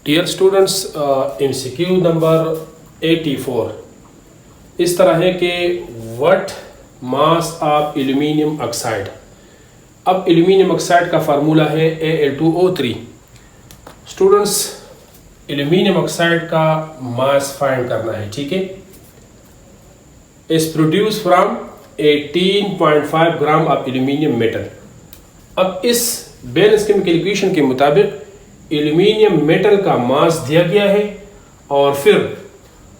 Dear students, MCQ number 84 इस तरह है कि what mass of aluminium oxide. अब एल्यूमिनियम ऑक्साइड का फार्मूला है Al2O3। स्टूडेंट्स, एल्यूमिनियम ऑक्साइड का मास फाइंड करना है, ठीक है। Is produce from 18.5 gram of aluminium metal. अब इस बैलेंस केमिकल इक्वेशन के मुताबिक एल्यूमिनियम मेटल का मास दिया गया है और फिर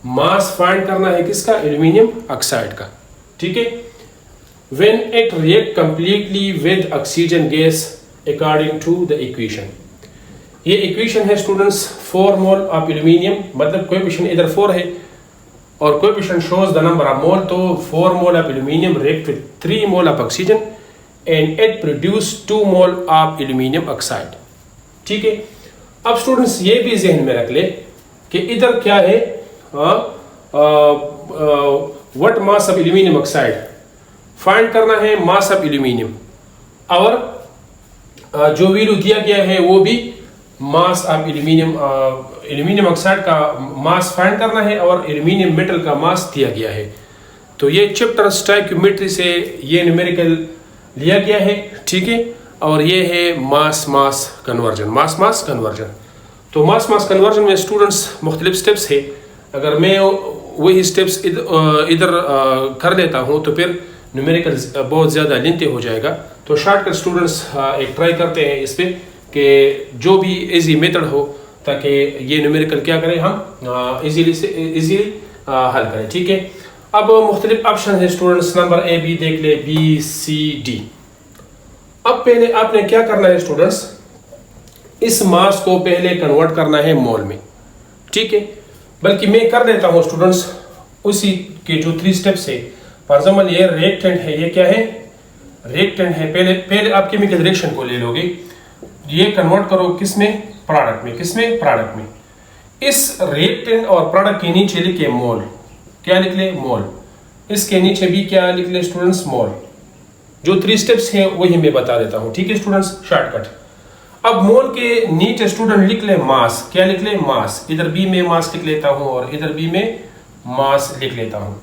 मास फाइंड करना है किसका? एल्यूमिनियम ऑक्साइड का, ठीक है। When it react completely with oxygen gas according to the equation. ये इक्वेशन है स्टूडेंट्स 4 मोल ऑफ एल्यूमिनियम, मतलब कोएफिशिएंट इधर 4 है और coefficient shows the number of mole. तो 4 mole of aluminium react with 3 mole of oxygen and it produce 2 mole of aluminium oxide, ठीक है। अब स्टूडेंट्स ये भी जहन में रख ले कि इधर क्या है, what mass of aluminium oxide find करना है, मास ऑफ एल्यूमिनियम, और जो वैल्यू दिया गया है वो भी मास ऑफ एल्यूमिनियम ऑक्साइड का मास फाइंड करना है और एल्यूमिनियम मेटल का मास दिया गया है। तो ये चैप्टर स्टोइकियोमेट्री से ये न्यूमेरिकल लिया गया है, ठीक है। और ये है मास कन्वर्जन, मास कन्वर्जन। तो मास कन्वर्जन में स्टूडेंट्स मुख्तलिफ स्टेप्स है। अगर मैं वही स्टेप्स इधर कर लेता हूँ तो फिर न्यूमेरिकल बहुत ज़्यादा लेंथी हो जाएगा। तो शॉर्टकट स्टूडेंट्स एक ट्राई करते हैं इस पर कि जो भी इजी मेथड हो ताकि ये न्यूमेरिकल क्या करें, हम इजीली हल करें, ठीक है। अब मुख्तलिफ ऑप्शन है स्टूडेंट्स, नंबर A B देख ले, B C D। अब पहले आपने क्या करना है स्टूडेंट्स, इस मास को पहले कन्वर्ट करना है मोल में, ठीक है। बल्कि मैं कर देता हूं स्टूडेंट्स उसी के जो 3 स्टेप्स है। फॉर एग्जाम्पल ये रिएक्टेंट है, ये क्या है? रिएक्टेंट है। पहले आप केमिकल रिएक्शन को ले लोगे, ये कन्वर्ट करो किसमें? प्रोडक्ट में। किसमें? प्रोडक्ट में। इस रिएक्टेंट और प्रोडक्ट के नीचे लिखे मोल। क्या लिख ले? मोल। इसके नीचे भी क्या लिख ले स्टूडेंट्स? मोल। जो 3 स्टेप्स हैं वही मैं बता देता हूं, ठीक है स्टूडेंट्स, शॉर्टकट। अब मोल के नीचे स्टूडेंट लिख ले मास। क्या लिख ले? मास। इधर भी मैं मास लिख लेता हूं और इधर भी मैं मास लिख लेता हूं।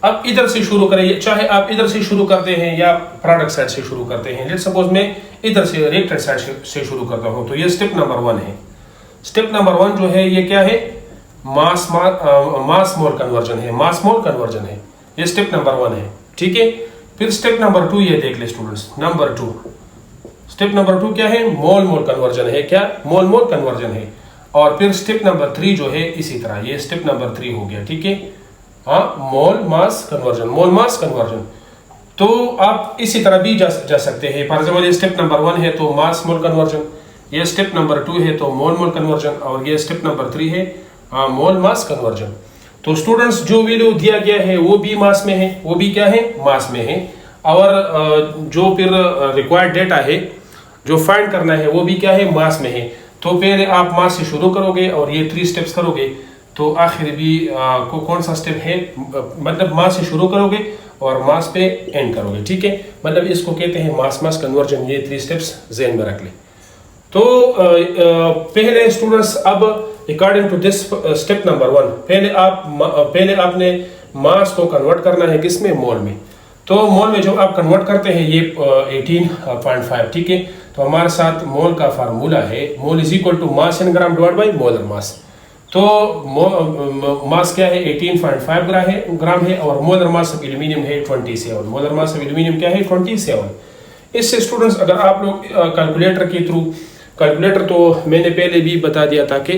अब इधर से शुरू करें, चाहे आप इधर से शुरू करते हैं या प्रोडक्ट साइड से शुरू करते हैं। लेट्स सपोज मैं इधर से रिएक्टेंट साइड से शुरू करता हूं। तो ये स्टेप नंबर 1 है। स्टेप नंबर 1 जो है ये क्या है? मास मोल कन्वर्जन है, मास मोल कन्वर्जन है। ये स्टेप नंबर 1 है, ठीक है। फिर स्टेप नंबर 2 ये देख ले स्टूडेंट्स, नंबर 2। स्टेप नंबर 2 क्या है? मोल कन्वर्जन है। क्या? मोल कन्वर्जन है। और फिर स्टेप नंबर 3 जो है इसी तरह, ये स्टेप नंबर 3 हो गया, ठीक है। हाँ, मोल मास कन्वर्जन। तो आप इसी तरह भी जा सकते हैं। फॉर एग्जाम्पल ये स्टेप नंबर 1 है तो मास मोल कन्वर्जन, ये स्टेप नंबर 2 है तो मोल कन्वर्जन, और ये स्टेप नंबर 3 है मोल मास कन्वर्जन। तो स्टूडेंट्स जो वैल्यू दिया गया है वो भी मास में है, वो भी क्या है? मास में है। और जो फिर रिक्वायर्ड डेटा है जो फाइंड करना है वो भी क्या है? मास में है। तो पहले आप मास से शुरू करोगे और ये 3 स्टेप्स करोगे तो आखिर भी कौन सा स्टेप है, मतलब मास से शुरू करोगे और मास पे एंड करोगे, ठीक है। मतलब इसको कहते हैं मास कन्वर्जन। ये 3 स्टेप्स ज़हन में रख ले। तो पहले स्टूडेंट्स अब according to this step number 1 पहले आपने मास को कन्वर्ट करना है किसमें? मोल में। तो मोल में जब आप कन्वर्ट करते हैं ये 18.5, ठीक है। तो हमारे साथ मोल का फार्मूला है, mole is equal to mass in gram divide by molar mass. तो मास क्या है? 18.5 ग्राम है और मोलर मास ऑफ एल्यूमिनियम है 27। मोलर मास ऑफ एल्यूमिनियम क्या है? 27। इससे स्टूडेंट्स अगर आप लोग कैलकुलेटर के थ्रू, कैलकुलेटर तो मैंने पहले भी बता दिया था कि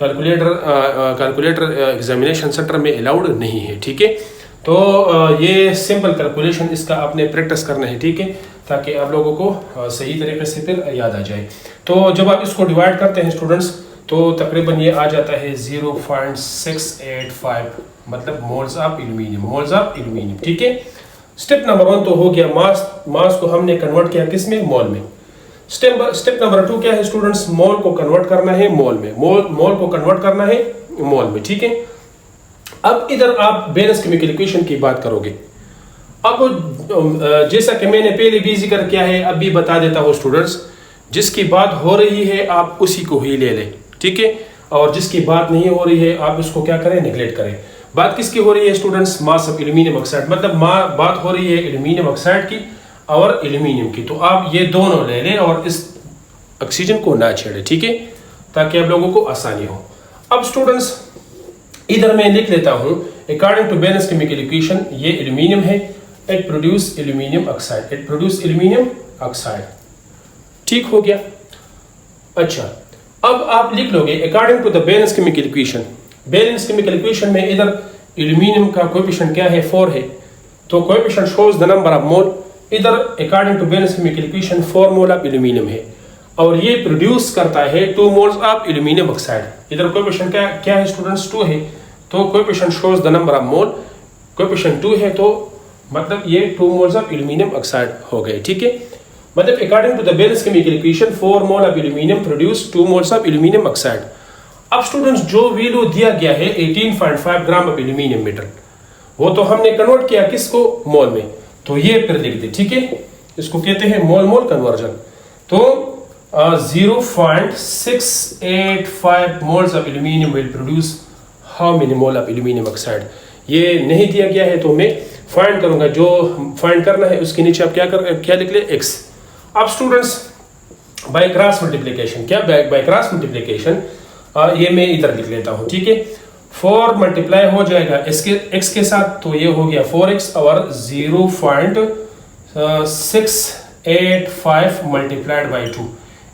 कैलकुलेटर एग्जामिनेशन सेंटर में अलाउड नहीं है, ठीक है। तो ये सिंपल कैलकुलेशन इसका आपने प्रैक्टिस करना है, ठीक है, ताकि आप लोगों को सही तरीके से फिर याद आ जाए। तो जब आप इसको डिवाइड करते हैं स्टूडेंट्स तो तकरीबन ये आ जाता है 0.685, मतलब मोल्स ऑफ एल्यूमिनियम, ठीक है। स्टेप नंबर 1 तो हो गया, मास को हमने कन्वर्ट किया किसमें? मोल में। स्टेप नंबर 2 क्या है स्टूडेंट्स? मोल को कन्वर्ट करना है मोल में। मोल को कन्वर्ट करना है मोल में, ठीक है। अब इधर आप बैलेंस केमिकल इक्वेशन की बात करोगे। अब जैसा कि मैंने पहले भी जिक्र किया है, अब भी बता देता हूँ स्टूडेंट्स, जिसकी बात हो रही है आप उसी को ही ले लें, ठीक है। और जिसकी बात नहीं हो रही है आप इसको क्या करें, नेग्लेक्ट करें। बात किसकी हो रही है students, mass of aluminium oxide, मतलब बात हो रही है एल्यूमिनियम ऑक्साइड की और एल्यूमिनियम की। तो आप ये दोनों ले लें और इस ऑक्सीजन को ना छेड़े, ठीक है, ताकि आप लोगों को आसानी हो। अब स्टूडेंट्स इधर मैं लिख लेता हूं according to balance chemical equation, ये एल्यूमिनियम है, it produce aluminium oxide, it produce aluminium oxide, ठीक हो गया। अच्छा, अब आप लिख लोगे according to the balance chemical equation, balance chemical equation में इधर एल्यूमिनियम का कोएफिशिएंट क्या है, 4 है, तो coefficient shows the number of mole. इधर according to balance chemical equation 4 mole of aluminium है और ये प्रोड्यूस करता है 2 मोल्स ऑफ एल्यूमिनियम ऑक्साइड। इधर कोएफिशिएंट क्या है स्टूडेंट्स, 2 है, तो coefficient shows the number of mole, coefficient 2 है, तो मतलब ये 2 मोल्स ऑफ एल्यूमिनियम ऑक्साइड हो गए, ठीक है। मतलब according to the balance chemical equation 4 mole of aluminium produce 2 moles of aluminium oxide. अब स्टूडेंट्स जो वैल्यू दिया गया है 18.5 ग्राम ऑफ एल्यूमिनियम मेटल, वो तो हमने कन्वर्ट किया किसको, मोल में, तो ये फिर लिख दे, ठीक है, इसको कहते हैं मोल मोल कन्वर्जन। तो 0.685 moles of aluminium will produce how many mole of aluminium oxide. ये नहीं दिया गया है तो मैं फाइंड करूंगा, जो फाइंड करना है उसके नीचे आप क्या लिख ले, x। अब स्टूडेंट्स बाय क्रॉस मल्टीप्लिकेशन, क्या बाय क्रॉस मल्टीप्लिकेशन, ये मैं इधर लिख लेता हूं, ठीक है। 4 मल्टीप्लाई हो जाएगा x के साथ, तो ये हो गया 4x और 0.685 मल्टीप्लाइड बाई 2।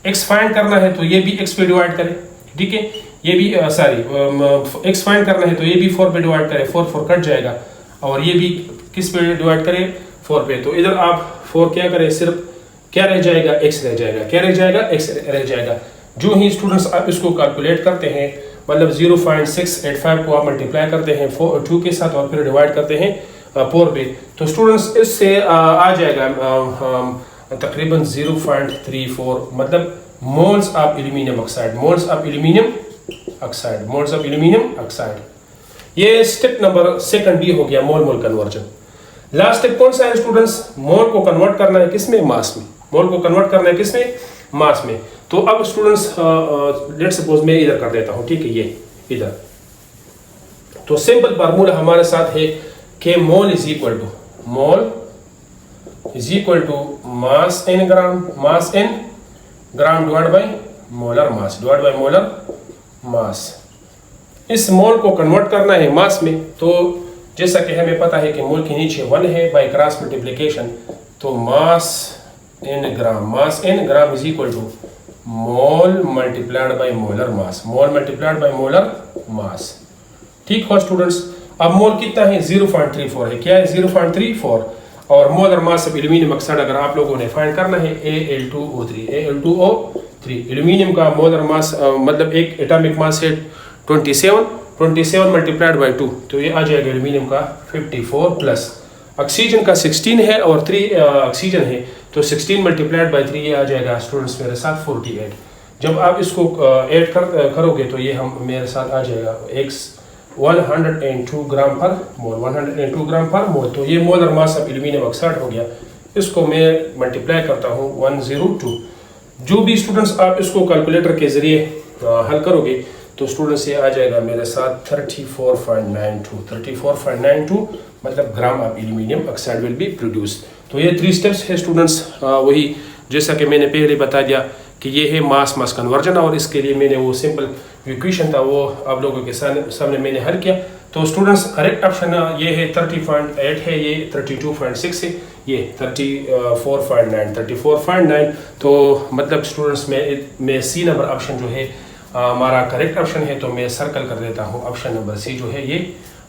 x फाइंड करना है तो ये भी x पे डिवाइड करें, ठीक है, ये भी x फाइंड करना है तो ये भी 4 पे डिवाइड करें, 4 कट जाएगा, और ये भी किस पे डिवाइड करें, 4 पे। तो इधर आप 4 क्या करें, सिर्फ क्या रह जाएगा, x रह जाएगा, क्या रह जाएगा, x रह जाएगा। जो ही स्टूडेंट्स आप इसको कैलकुलेट करते हैं, मतलब 0.685 को आप मल्टीप्लाई करते हैं 2 के साथ और फिर डिवाइड करते हैं 4 पे, तो स्टूडेंट्स इससे आ जाएगा तकरीबन 0.34, मतलब moles of aluminium oxide, moles of aluminium oxide, moles of aluminium oxide. ये स्टेप नंबर 2 भी हो गया, मोल मोल कन्वर्जन। लास्ट स्टेप कौन सा है स्टूडेंट्स, मोल को कन्वर्ट करना है किसमें, मास में, मोल को कन्वर्ट करना है किसमें, मास में। तो अब स्टूडेंट्स लेट सपोज मैं इधर कर देता हूं, ठीक है, ये इधर, तो सिंपल फार्मूला हमारे साथ है कि mole is equal to mass in gram, mass in gram divide by molar mass, divide by molar mass. इस मोल को कन्वर्ट करना है मास में, तो जैसा कि हमें पता है कि मोल के नीचे 1 है, बाय क्रॉस मल्टीप्लिकेशन, तो mass in gram is equal to mole multiplied by molar mass, mole multiplied by molar mass, ठीक हो स्टूडेंट्स। अब मोल कितना है, 0.34 है, क्या है, 0.34, और molar mass of aluminium oxide अगर आप लोगों ने फाइंड करना है Al2O3, एल्यूमिनियम का मोलर मास मतलब एक एटॉमिक मास है 27 मल्टीप्लाइड बाय 2, तो ये आ जाएगा एल्यूमिनियम का 54 प्लस ऑक्सीजन का 16 है और 3 ऑक्सीजन है, तो 16 मल्टीप्लाइड बाय 3 ये आ जाएगा स्टूडेंट्स मेरे साथ 48। जब आप इसको ऐड करोगे तो ये हम मेरे साथ आ जाएगा 102 ग्राम पर मोल, 102 ग्राम पर मोल। तो ये molar mass of aluminium oxide हो गया। इसको मैं मल्टीप्लाई करता हूँ 102। जो भी स्टूडेंट्स आप इसको कैलकुलेटर के जरिए हल करोगे तो स्टूडेंट्स ये आ जाएगा मेरे साथ 34.92 मतलब gram of aluminium oxide will be produce. तो ये 3 स्टेप्स है स्टूडेंट्स, वही जैसा कि मैंने पहले बता दिया कि ये है मास कन्वर्जन, और इसके लिए मैंने वो सिंपल इक्वेशन था वो आप लोगों के सामने मैंने हल किया। तो स्टूडेंट्स करेक्ट ऑप्शन ये है 30.8 है, ये 32.6 है, ये 34.9। तो मतलब स्टूडेंट्स में सी नंबर ऑप्शन जो है हमारा करेक्ट ऑप्शन है, तो मैं सर्कल कर देता हूँ ऑप्शन नंबर सी जो है ये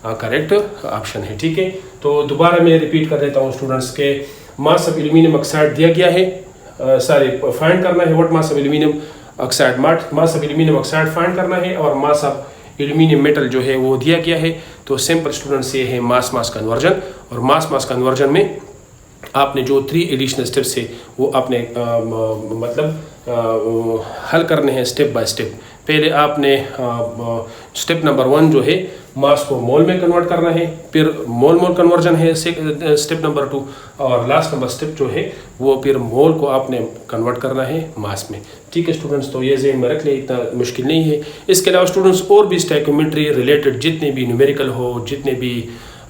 करेक्ट ऑप्शन है। ठीक है, तो दोबारा मैं रिपीट कर देता हूँ स्टूडेंट्स के मास ऑफ एल्यूमिनियम ऑक्साइड दिया गया है, फाइंड करना है what mass of aluminium oxide, mass of aluminium oxide find करना है, और मास ऑफ एल्यूमिनियम मेटल जो है वो दिया गया है। तो सिंपल स्टूडेंट्स ये है मास कन्वर्जन, और मास कन्वर्जन में आपने जो 3 एडिशनल स्टेप्स है वो आपने मतलब हल करने हैं स्टेप बाय स्टेप। पहले आपने स्टेप नंबर 1 जो है मास को मोल में कन्वर्ट करना है, फिर मोल कन्वर्जन है स्टेप नंबर 2, और लास्ट नंबर स्टेप जो है वो फिर मोल को आपने कन्वर्ट करना है मास में। ठीक है स्टूडेंट्स, तो ये ज़हन में रख ले, इतना मुश्किल नहीं है। इसके अलावा स्टूडेंट्स और भी स्टोइकोमेट्री रिलेटेड जितने भी न्यूमेरिकल हो, जितने भी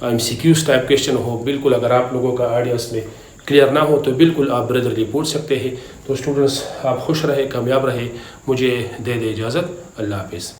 MCQs टाइप क्वेश्चन हो, बिल्कुल अगर आप लोगों का आइडिया उसमें क्लियर ना हो तो बिल्कुल आप ब्रदरली पूछ सकते हैं। तो स्टूडेंट्स आप खुश रहे, कामयाब रहे, मुझे दे इजाज़त, अल्लाह हाफिज़।